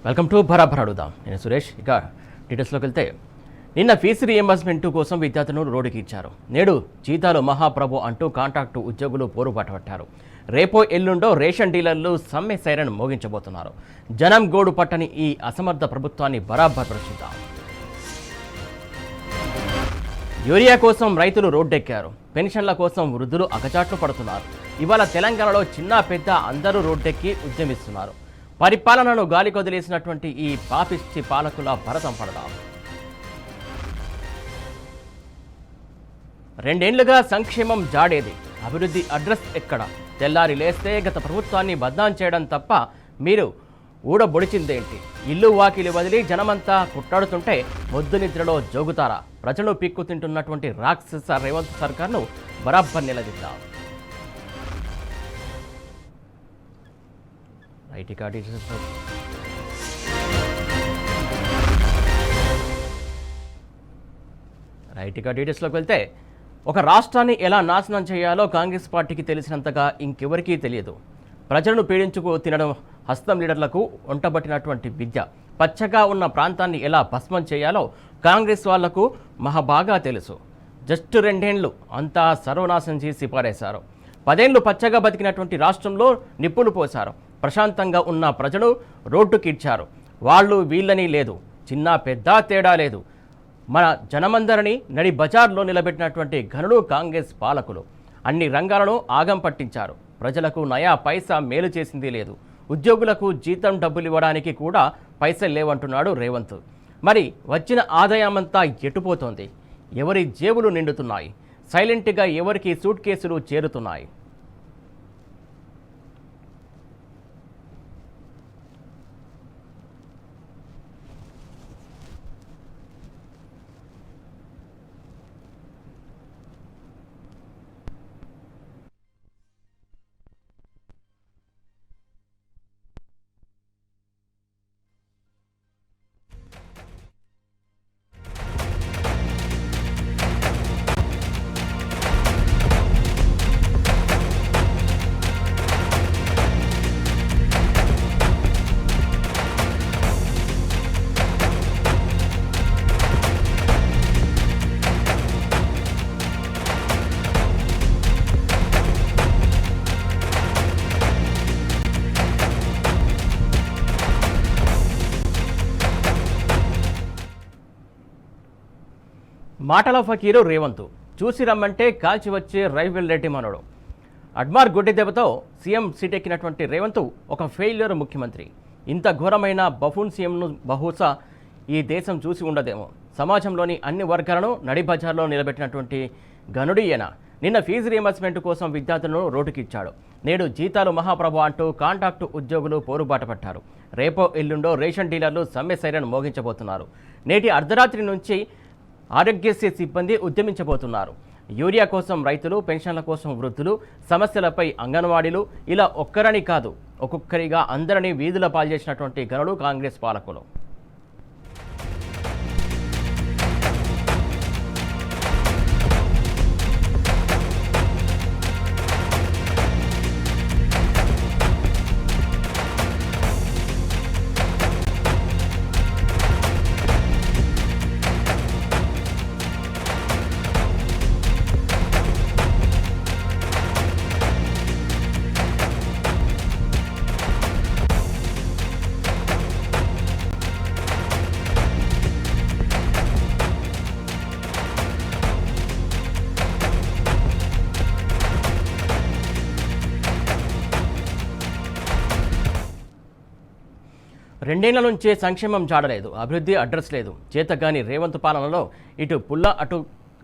Welcome to బరాబర్ అడుగుదాం. నేను సురేష్. ఇక డీటెయిల్స్లోకి వెళ్తే నిన్న ఫీజు రీఎంబర్స్మెంట్ కోసం విద్యార్థులను రోడ్డుకి ఇచ్చారు. నేడు జీతాలు మహాప్రభు అంటూ కాంట్రాక్టు ఉద్యోగులు పోరుబాట పట్టారు. రేపో ఎల్లుండో రేషన్ డీలర్లు సమ్మె సైరన్ మోగించబోతున్నారు. జనం గోడు పట్టని ఈ అసమర్థ ప్రభుత్వాన్ని బరాబర్ ప్రశ్నిద్దాం. యూరియా కోసం రైతులు రోడ్డెక్కారు. పెన్షన్ల కోసం వృద్ధులు అగచాట్లు పడుతున్నారు. ఇవాళ తెలంగాణలో చిన్న పెద్ద అందరూ రోడ్డెక్కి ఉద్యమిస్తున్నారు. పరిపాలనను గాలికొదిలేసినటువంటి ఈ పాపిష్టి పాలకుల భరతం పడదాం. 2 ఏళ్లుగా సంక్షేమం జాడేది, అభివృద్ధి అడ్రస్ ఎక్కడ? తెల్లారి లేస్తే గత ప్రభుత్వాన్ని బద్నాం చేయడం తప్ప మీరు ఊడబొడిచిందేంటి? ఇల్లు వాకిలి వదిలి జనమంతా కుట్టాడుతుంటే మొద్దు నిద్రలో జోగుతారా? ప్రజలు పీక్కు తింటున్నటువంటి రాక్షస రేవంత్ సర్కార్ను బరాబర్ నిలదీద్దాం. డీటెయిల్స్లోకి వెళ్తే ఒక రాష్ట్రాన్ని ఎలా నాశనం చేయాలో కాంగ్రెస్ పార్టీకి తెలిసినంతగా ఇంకెవరికీ తెలియదు. ప్రజలను పీడించుకు తినడం హస్తం లీడర్లకు వంటబట్టినటువంటి విద్య. పచ్చగా ఉన్న ప్రాంతాన్ని ఎలా భస్మం చేయాలో కాంగ్రెస్ వాళ్లకు మహాబాగా తెలుసు. జస్ట్ 2 ఏళ్లు అంతా సర్వనాశనం చేసి పారేశారు. 10 ఏళ్లు పచ్చగా బతికినటువంటి రాష్ట్రంలో నిప్పులు పోశారు. ప్రశాంతంగా ఉన్న ప్రజలు రోడ్డుకిచ్చారు. వాళ్ళు వీళ్ళని లేదు, చిన్న పెద్ద తేడా లేదు. మన జనమందరినీ నడి బజార్లో నిలబెట్టినటువంటి ఘనులు కాంగ్రెస్ పాలకులు. అన్ని రంగాలను ఆగం పట్టించారు. ప్రజలకు నయా పైసా మేలు చేసింది లేదు. ఉద్యోగులకు జీతం డబ్బులు ఇవ్వడానికి కూడా పైసలు లేవంటున్నాడు రేవంత్. మరి వచ్చిన ఆదాయమంతా ఎటుపోతోంది? ఎవరి జేబులు నిండుతున్నాయి? సైలెంట్గా ఎవరికి సూట్ కేసులు చేరుతున్నాయి? మాటల ఫకీరు రేవంత్, చూసి రమ్మంటే కాల్చి వచ్చే రైఫిల్ రెడ్డి మనోడు. అడ్మార్ గుడ్డి దెబ్బతో సీఎం సీటెక్కినటువంటి రేవంత్ ఒక ఫెయిల్యూర్ ముఖ్యమంత్రి. ఇంత ఘోరమైన బఫూన్ సీఎంను బహుశా ఈ దేశం చూసి ఉండదేమో. సమాజంలోని అన్ని వర్గాలను నడి బజార్లో నిలబెట్టినటువంటి గనుడి ఈయన. నిన్న ఫీజు రీఎంబర్స్మెంట్ కోసం విద్యార్థులను రోడ్డుకిచ్చాడు. నేడు జీతాలు మహాప్రభు అంటూ కాంట్రాక్టు ఉద్యోగులు పోరుబాట పట్టారు. రేపో ఎల్లుండో రేషన్ డీలర్లు సమ్మె సైరన్ మోగించబోతున్నారు. నేటి అర్ధరాత్రి నుంచి ఆరోగ్యశ్రీ సిబ్బంది ఉద్యమించబోతున్నారు. యూరియా కోసం రైతులు, పెన్షన్ల కోసం వృద్ధులు, సమస్యలపై అంగన్వాడీలు, ఇలా ఒక్కరని కాదు ఒక్కొక్కరిగా అందరినీ వీధుల పాల్చేసినటువంటి గనులు కాంగ్రెస్ పాలకులు. రెండేళ్ల నుంచే సంక్షేమం జాడలేదు, అభివృద్ధి అడ్రస్ లేదు. చేతగాని రేవంత్ పాలనలో ఇటు పుల్ల అటు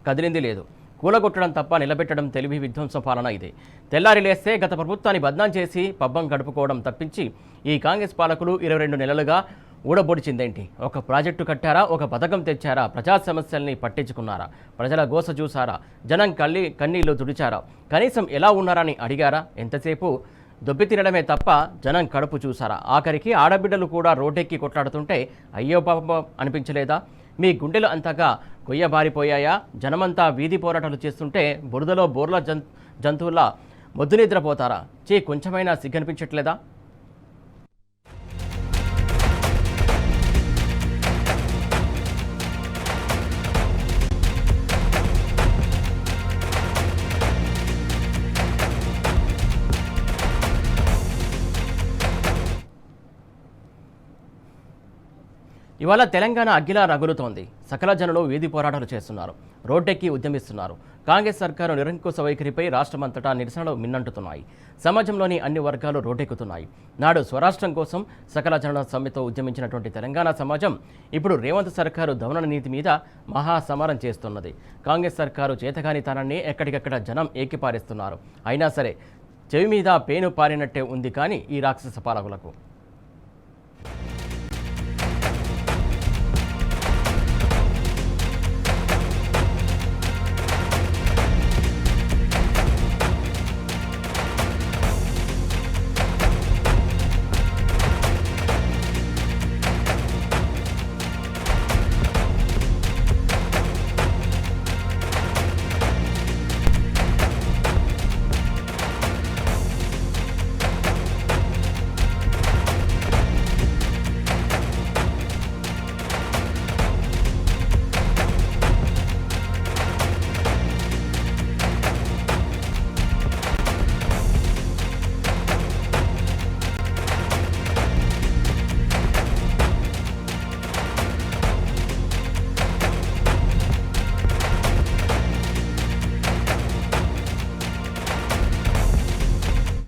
కదిలింది లేదు. కూలగొట్టడం తప్ప నిలబెట్టడం తెలివి విధ్వంసం పాలన ఇది. తెల్లారి లేస్తే గత ప్రభుత్వాన్ని బద్నాం చేసి పబ్బం గడుపుకోవడం తప్పించి ఈ కాంగ్రెస్ పాలకులు 22 నెలలుగా ఊడబొడిచిందేంటి? ఒక ప్రాజెక్టు కట్టారా? ఒక పథకం తెచ్చారా? ప్రజా సమస్యల్ని పట్టించుకున్నారా? ప్రజల గోస చూసారా? జనం కన్నీళ్లు తుడిచారా? కనీసం ఎలా ఉన్నారని అడిగారా? ఎంతసేపు దొబ్బి తినడమే తప్ప జనం కడుపు చూసారా? ఆఖరికి ఆడబిడ్డలు కూడా రోడ్డెక్కి కొట్లాడుతుంటే అయ్యో పాపం అనిపించలేదా? మీ గుండెలు అంతగా కొయ్యబారిపోయాయా? జనమంతా వీధి పోరాటాలు చేస్తుంటే బురదలో బోర్ల జంతువుల్లా మొద్దు నిద్రపోతారా? కొంచెమైనా సిగ్గనిపించట్లేదా? ఇవాళ తెలంగాణ అగ్గిలా రగులుతోంది. సకల జనులు వీధి పోరాటాలు చేస్తున్నారు, రోడ్డెక్కి ఉద్యమిస్తున్నారు. కాంగ్రెస్ సర్కారు నిరంకుశ వైఖరిపై రాష్ట్రమంతటా నిరసనలు మిన్నంటుతున్నాయి. సమాజంలోని అన్ని వర్గాలు రోడ్డెక్కుతున్నాయి. నాడు స్వరాష్ట్రం కోసం సకల జనుల సమ్మెతో ఉద్యమించినటువంటి తెలంగాణ సమాజం ఇప్పుడు రేవంత్ సర్కారు దమన నీతి మీద మహాసమరం చేస్తున్నది. కాంగ్రెస్ సర్కారు చేతకానితనాన్ని ఎక్కడికక్కడ జనం ఏకిపారేస్తున్నారు. అయినా సరే చెవి మీద పేను పారినట్టే ఉంది కానీ ఈ రాక్షస పాలకులకు